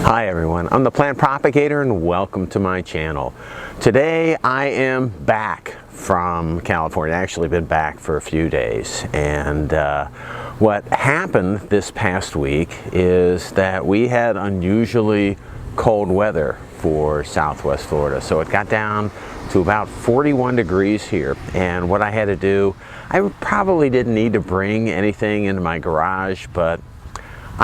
Hi everyone, I'm the Plant Propagator and welcome to my channel. Today I am back from California. I've actually been back for a few days, and what happened this past week is that we had unusually cold weather for Southwest Florida. So it got down to about 41 degrees here, and what I had to do, I probably didn't need to bring anything into my garage, but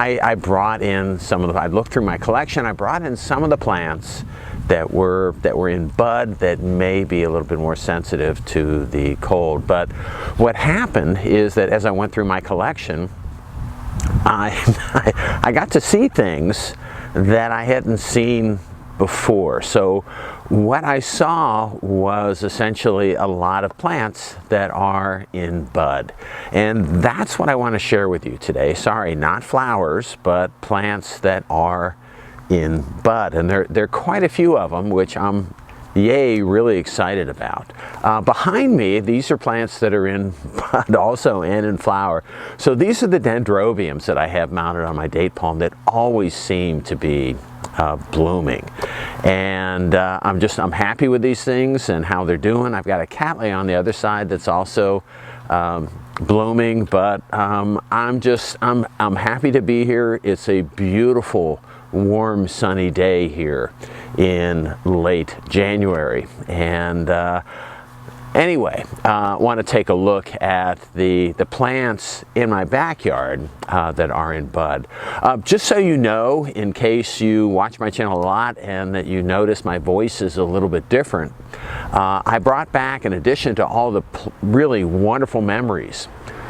I brought in some of the, I looked through my collection, I brought in some of the plants that were in bud that may be a little bit more sensitive to the cold. But what happened is that as I went through my collection, I got to see things that I hadn't seen before. So what I saw was essentially a lot of plants that are in bud, and that's what I want to share with you today. Sorry, not flowers, but plants that are in bud, and there are quite a few of them, which I'm really excited about. Behind me, these are plants that are in bud also and in flower. So these are the dendrobiums that I have mounted on my date palm that always seem to be blooming, and I'm happy with these things and how they're doing. I've got a cattleya on the other side that's also blooming, but I'm happy to be here. It's a beautiful, warm, sunny day here in late January, and anyway, I want to take a look at the plants in my backyard that are in bud. Just so you know, in case you watch my channel a lot and that you notice my voice is a little bit different, I brought back, in addition to all the really wonderful memories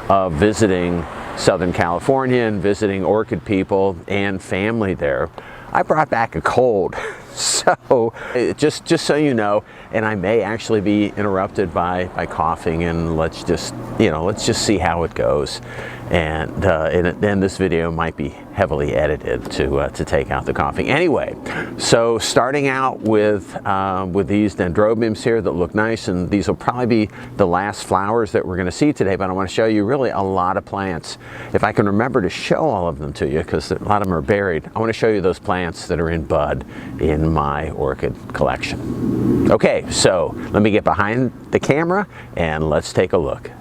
of visiting Southern California and visiting orchid people and family there, I brought back a cold. So just so you know, and I may actually be interrupted by coughing, and let's just see how it goes. And then this video might be heavily edited to take out the coughing. Anyway, so starting out with these dendrobiums here that look nice, and these will probably be the last flowers that we're going to see today, but I want to show you really a lot of plants. If I can remember to show all of them to you, because a lot of them are buried, I want to show you those plants that are in bud in my orchid collection. Okay, so let me get behind the camera and let's take a look.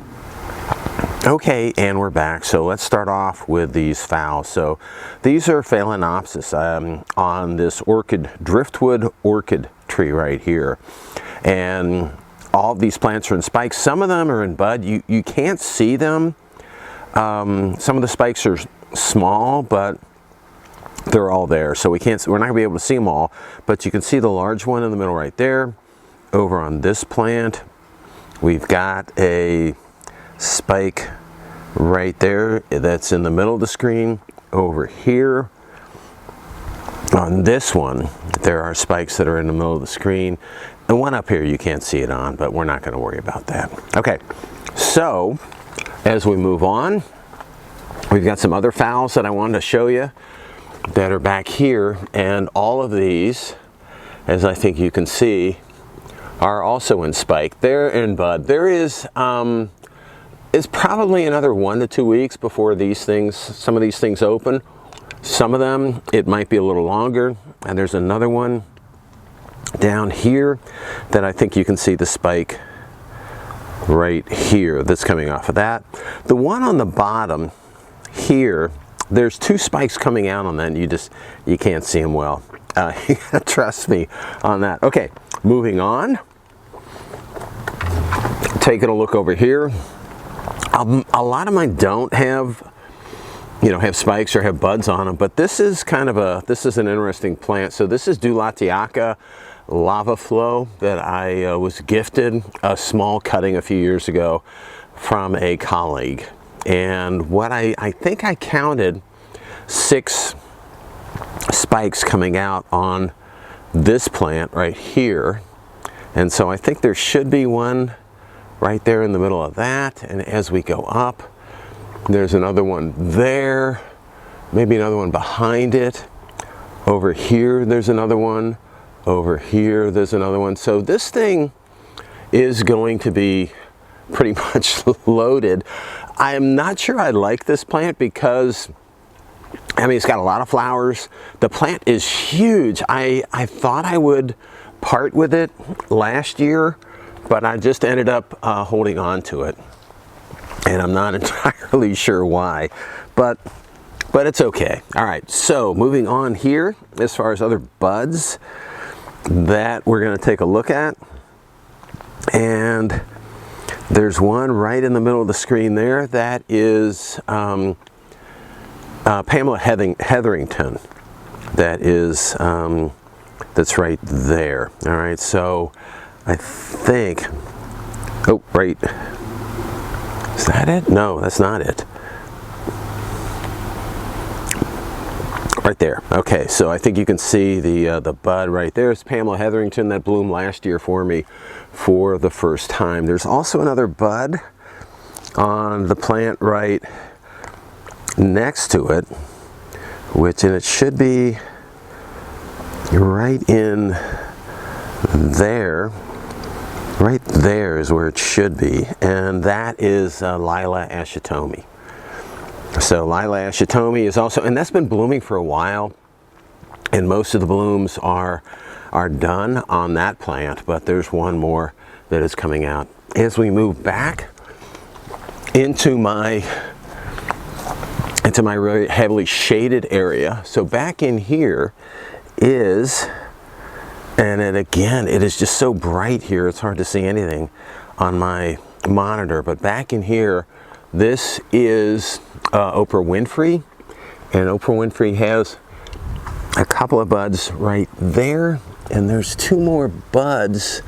Okay, and we're back. So let's start off with these phals. So these are Philinopsis on this orchid, driftwood orchid tree right here. And all of these plants are in spikes. Some of them are in bud. You can't see them. Some of the spikes are small, but they're all there. So we're not gonna be able to see them all, but you can see the large one in the middle right there. Over on this plant, we've got a spike right there that's in the middle of the screen. Over here on this one, there are spikes that are in the middle of the screen. The one up here you can't see it on, but we're not going to worry about that. Okay, so as we move on, we've got some other phals that I wanted to show you that are back here, and all of these, as I think you can see, are also in spike. They're in bud. There is it's probably another 1 to 2 weeks before some of these things open. Some of them, it might be a little longer. And there's another one down here that I think you can see the spike right here that's coming off of that. The one on the bottom here, there's 2 spikes coming out on that, and you can't see them well. You gotta trust me on that. Okay, moving on. Taking a look over here. A lot of mine don't have spikes or have buds on them, but this is an interesting plant. So this is Daka lava flow that I was gifted a small cutting a few years ago from a colleague. And what I think I counted 6 spikes coming out on this plant right here. And so I think there should be one right there in the middle of that, and as we go up, there's another one there, maybe another one behind it. Over here, there's another one. Over here, there's another one. So this thing is going to be pretty much loaded. I am not sure I like this plant because I mean, it's got a lot of flowers. The plant is huge. I thought I would part with it last year, but I just ended up holding on to it. And I'm not entirely sure why, but it's okay. All right, so moving on here, as far as other buds that we're gonna take a look at. And there's one right in the middle of the screen there. That is Pamela Hetherington. That is, that's right there. All right, so I think, oh, right. Is that it? No, that's not it. Right there. Okay, so I think you can see the bud right there. It's Pamela Hetherington that bloomed last year for me for the first time. There's also another bud on the plant right next to it, and it should be right in there. Right there is where it should be, and that is Lila Ashitomi. So Lila Ashitomi is also, and that's been blooming for a while, and most of the blooms are done on that plant, but there's one more that is coming out. As we move back into my really heavily shaded area, so back in here is, and then again, it is just so bright here, it's hard to see anything on my monitor, but back in here, this is Oprah Winfrey, and Oprah Winfrey has a couple of buds right there, and there's two more buds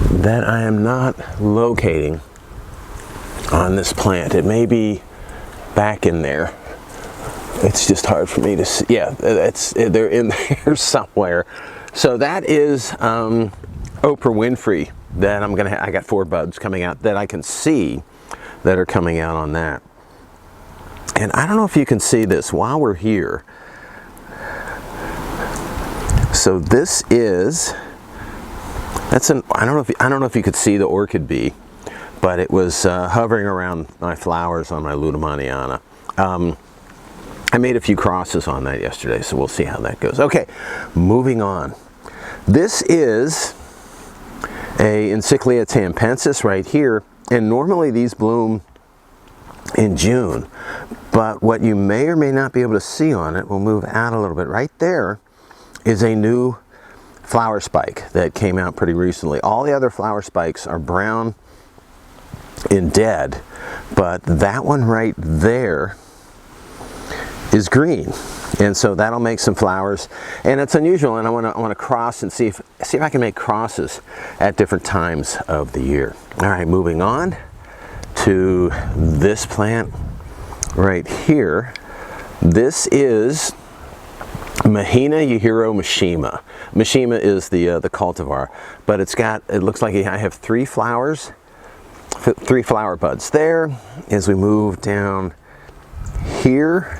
that I am not locating on this plant. It may be back in there. It's just hard for me to see. Yeah, they're in there somewhere. So that is Oprah Winfrey that I got 4 buds coming out that I can see that are coming out on that. And I don't know if you can see this while we're here. So this is, I don't know if you could see the orchid bee, but it was hovering around my flowers on my Ludomaniana. I made a few crosses on that yesterday, so we'll see how that goes. Okay, moving on. This is a Encychia Pensis right here, and normally these bloom in June, but what you may or may not be able to see on it, we'll move out a little bit, right there is a new flower spike that came out pretty recently. All the other flower spikes are brown and dead, but that one right there is green, and so that'll make some flowers, and it's unusual, and I want to cross and see if I can make crosses at different times of the year. All right, moving on to this plant right here. This is Mahina Yahiro Mishima. Mishima is the cultivar, but it looks like I have 3 flowers, 3 flower buds there. As we move down here,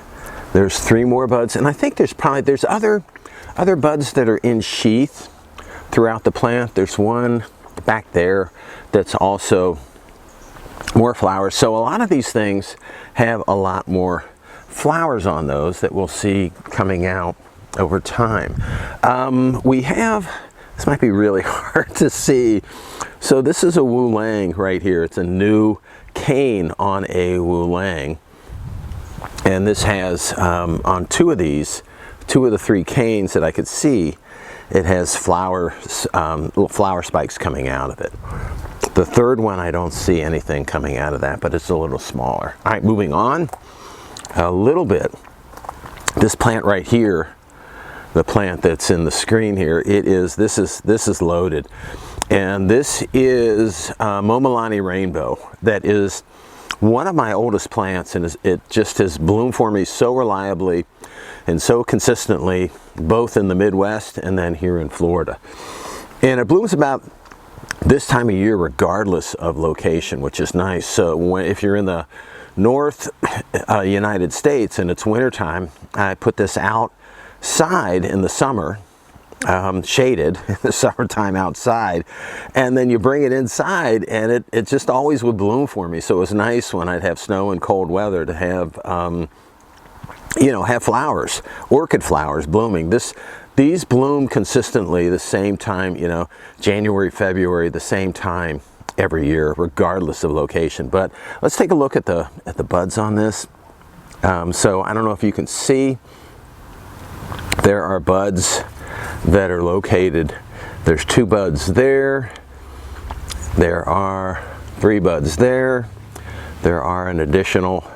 there's 3 more buds, and I think there's other buds that are in sheath throughout the plant. There's one back there that's also more flowers. So a lot of these things have a lot more flowers on those that we'll see coming out over time. This might be really hard to see. So this is a Wu Lang right here. It's a new cane on a Wu Lang. And this has, on 2 of the 3 canes that I could see, it has little flower spikes coming out of it. The 3rd one, I don't see anything coming out of that, but it's a little smaller. All right, moving on a little bit. This plant right here, the plant that's in the screen here, this is loaded. And this is Momani Rainbow. That is one of my oldest plants, and it just has bloomed for me so reliably and so consistently, both in the Midwest and then here in Florida. And it blooms about this time of year regardless of location, which is nice. So if you're in the North United States and it's wintertime, I put this outside in the summer, shaded in the summertime outside, and then you bring it inside, and it just always would bloom for me. So it was nice when I'd have snow and cold weather to have you know, have flowers, orchid flowers blooming. These bloom consistently the same time, you know, January, February, the same time every year, regardless of location. But let's take a look at the buds on this. So I don't know if you can see, there are buds that are located. There's 2 buds there. There are 3 buds there. There are an additional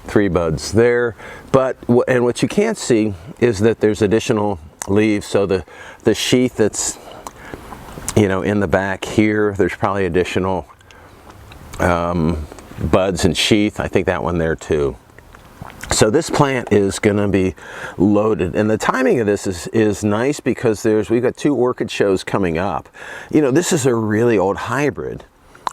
3 buds there. But and what you can't see is that there's additional leaves. So the sheath that's, you know, in the back here, there's probably additional buds and sheath. I think that one there too. So this plant is going to be loaded, and the timing of this is nice because we've got 2 orchid shows coming up. You know, this is a really old hybrid,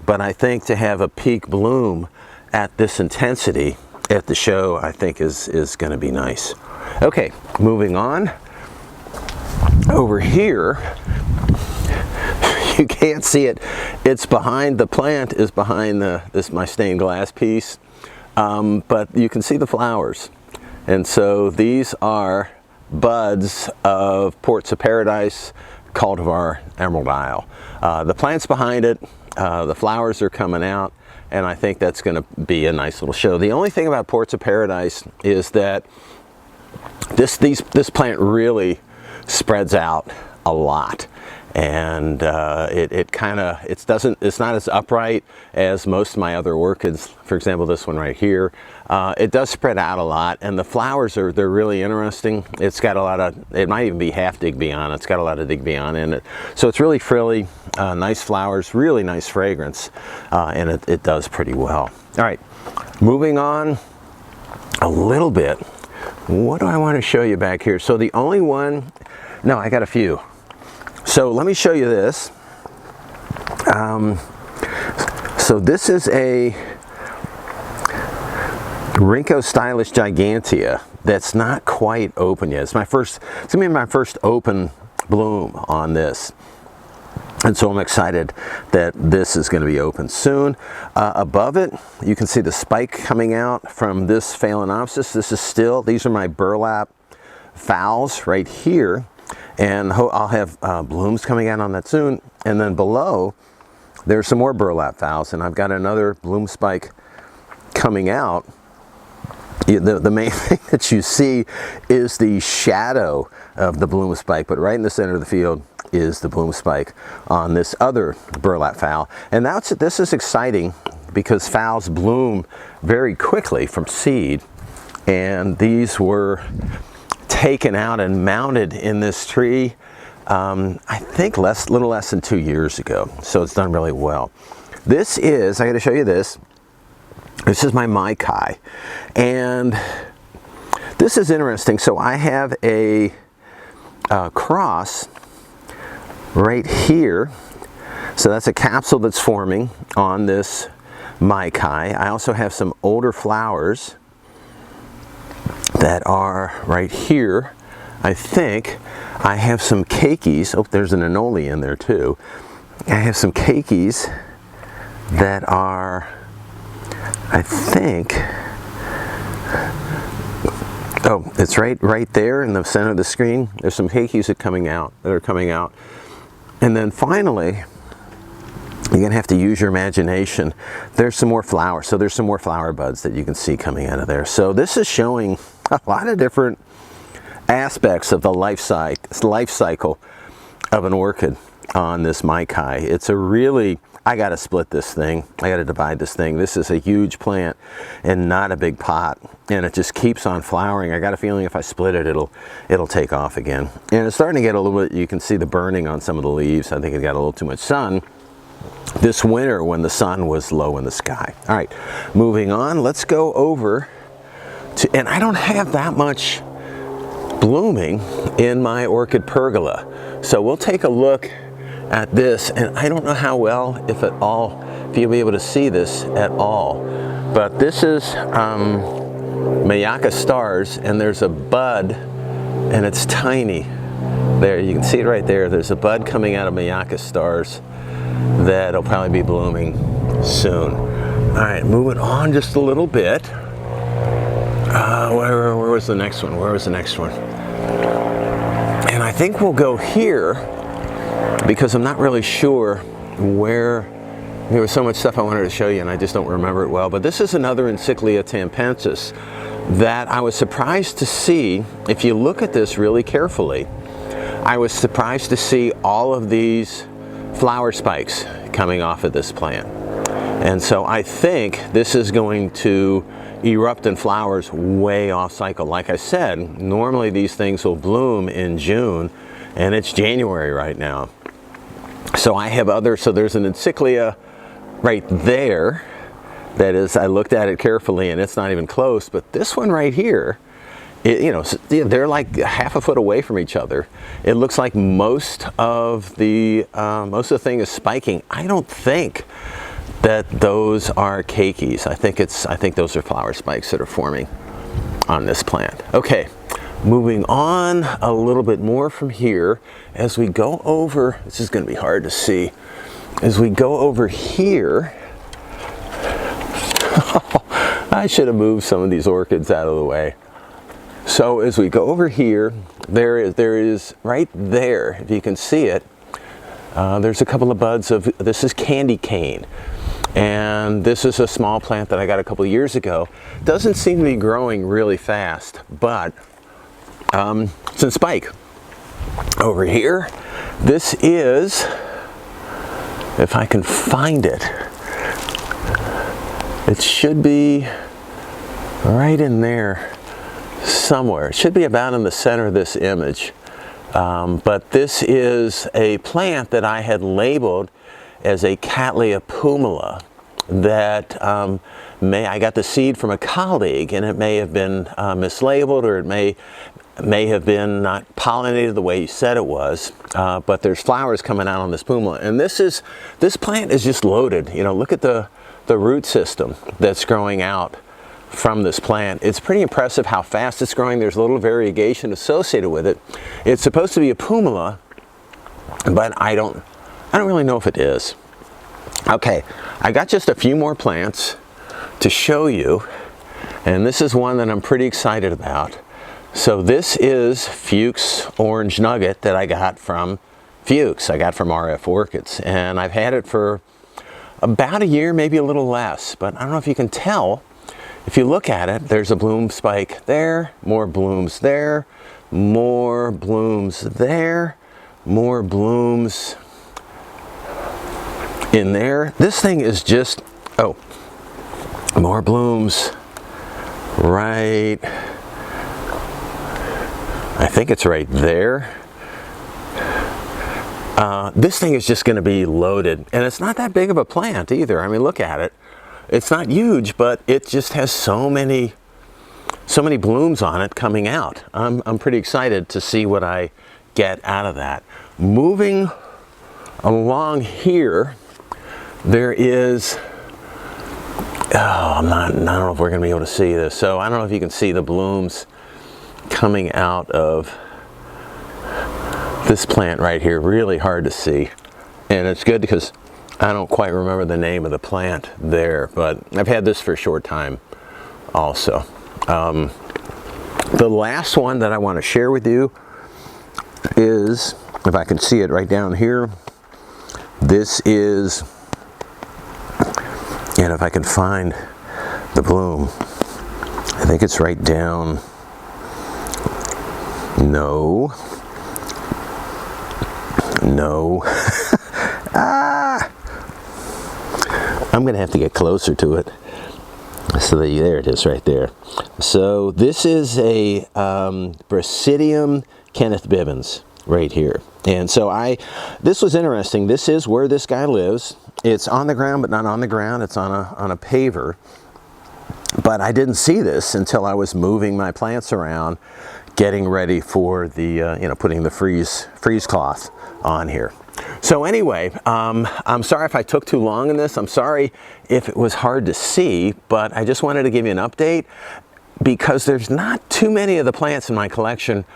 but I think to have a peak bloom at this intensity at the show, I think is going to be nice. Okay, moving on. Over here, you can't see it. It's behind, the plant is behind my stained glass piece. But you can see the flowers, and so these are buds of Ports of Paradise cultivar Emerald Isle. The plant's behind it, the flowers are coming out, and I think that's going to be a nice little show. The only thing about Ports of Paradise is that this plant really spreads out a lot. And it's not as upright as most of my other orchids. For example, this one right here, it does spread out a lot, and the flowers they're really interesting. It's got a lot of, it might even be half Digbiana. It's got a lot of Digbiana in it, so it's really frilly, nice flowers, really nice fragrance, and it does pretty well. All right, moving on a little bit. What do I want to show you back here? So the only one, no, I got a few. So let me show you this. So this is a Rinko Stylish Gigantea that's not quite open yet. It's gonna be my first open bloom on this. And so I'm excited that this is going to be open soon. Above it, you can see the spike coming out from this Philinopsis. These are my burlap phals right here. And I'll have blooms coming out on that soon. And then below, there's some more burlap phals, and I've got another bloom spike coming out. The main thing that you see is the shadow of the bloom spike, but right in the center of the field is the bloom spike on this other burlap phal. And this is exciting because phals bloom very quickly from seed, and these were taken out and mounted in this tree, I think little less than 2 years ago. So it's done really well. This is, I got to show you this. This is my Myai, and this is interesting. So I have a cross right here. So that's a capsule that's forming on this Myai. I also have some older flowers that are right here. I think I have some keikis. Oh, there's an anole in there too. I have some keikis that are, I think, oh, it's right there in the center of the screen. There's some keikis that are coming out. And then finally, you're gonna have to use your imagination. There's some more flowers. So there's some more flower buds that you can see coming out of there. So this is showing a lot of different aspects of the life cycle of an orchid on this Myai. It's a really, I gotta split this thing. I gotta divide this thing. This is a huge plant and not a big pot, and it just keeps on flowering. I got a feeling if I split it, it'll take off again. And it's starting to get a little bit, you can see the burning on some of the leaves. I think it got a little too much sun this winter when the sun was low in the sky. All right, moving on, let's go over to, and I don't have that much blooming in my Orchid Pergola. So we'll take a look at this, and I don't know how well, if at all, if you'll be able to see this at all. But this is Myai stars, and there's a bud, and it's tiny. There, you can see it right there. There's a bud coming out of Myai stars that'll probably be blooming soon. All right, moving on just a little bit. Where was the next one? Where was the next one? And I think we'll go here because I'm not really sure where. There was so much stuff I wanted to show you and I just don't remember it well. But this is another Encychia Pensis that I was surprised to see. If you look at this really carefully, I was surprised to see all of these flower spikes coming off of this plant. And so I think this is going to erupt in flowers way off cycle. Like I said, normally these things will bloom in June and it's January right now. So I have so there's an Encychia right there. That is, I looked at it carefully and it's not even close, but this one right here, they're like half a foot away from each other. It looks like most of the thing is spiking. I don't think that those are keikis. I think those are flower spikes that are forming on this plant. Okay, moving on a little bit more from here as we go over. This is going to be hard to see. As we go over here, I should have moved some of these orchids out of the way. So as we go over here, there is right there, if you can see it, there's a couple of buds of, this is candy cane. And this is a small plant that I got a couple of years ago. Doesn't seem to be growing really fast, but it's in spike. Over here, this is, if I can find it, it should be right in there somewhere. It should be about in the center of this image. But this is a plant that I had labeled as a Orchid Puma that I got the seed from a colleague, and it may have been mislabeled, or it may have been not pollinated the way you said it was, but there's flowers coming out on this Puma. And this plant is just loaded. You know, look at the root system that's growing out from this plant. It's pretty impressive how fast it's growing. There's a little variegation associated with it. It's supposed to be a Puma, but I don't really know if it is. Okay, I got just a few more plants to show you, and this is one that I'm pretty excited about. So this is Fuchs Orange Nugget that I got from Fuchs. I got from RF Orchids, and I've had it for about a year, maybe a little less, but I don't know if you can tell. If you look at it, there's a bloom spike there, more blooms there, more blooms there, more blooms in there. This thing is just, oh, more blooms right, I think it's right there. This thing is just going to be loaded, and it's not that big of a plant either. I mean, look at it. It's not huge, but it just has so many blooms on it coming out. I'm pretty excited to see what I get out of that. Moving along here, there is, I don't know if we're going to be able to see this. So I don't know if you can see the blooms coming out of this plant right here. Really hard to see, and it's good because I don't quite remember the name of the plant there, but I've had this for a short time also. The last one that I want to share with you is, if I can see it right down here, this is, and if I can find the bloom, I think it's right down, no, I'm going to have to get closer to it. So there it is right there. So this is a Basidium Kenneth Bivens right here. And so this was interesting. This is where this guy lives. It's on the ground, but not on the ground. It's on a paver. But I didn't see this until I was moving my plants around, getting ready for the, putting the freeze cloth on here. So anyway, I'm sorry if I took too long in this. I'm sorry if it was hard to see, but I just wanted to give you an update because there's not too many of the plants in my collection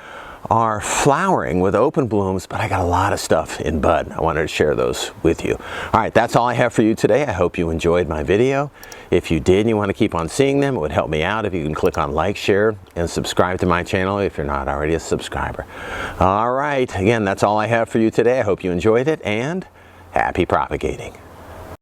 are flowering with open blooms, but I got a lot of stuff in bud. I wanted to share those with you. All right, that's all I have for you today. I hope you enjoyed my video. If you did and you want to keep on seeing them, it would help me out if you can click on like, share, and subscribe to my channel if you're not already a subscriber. All right, again, that's all I have for you today. I hope you enjoyed it, and happy propagating.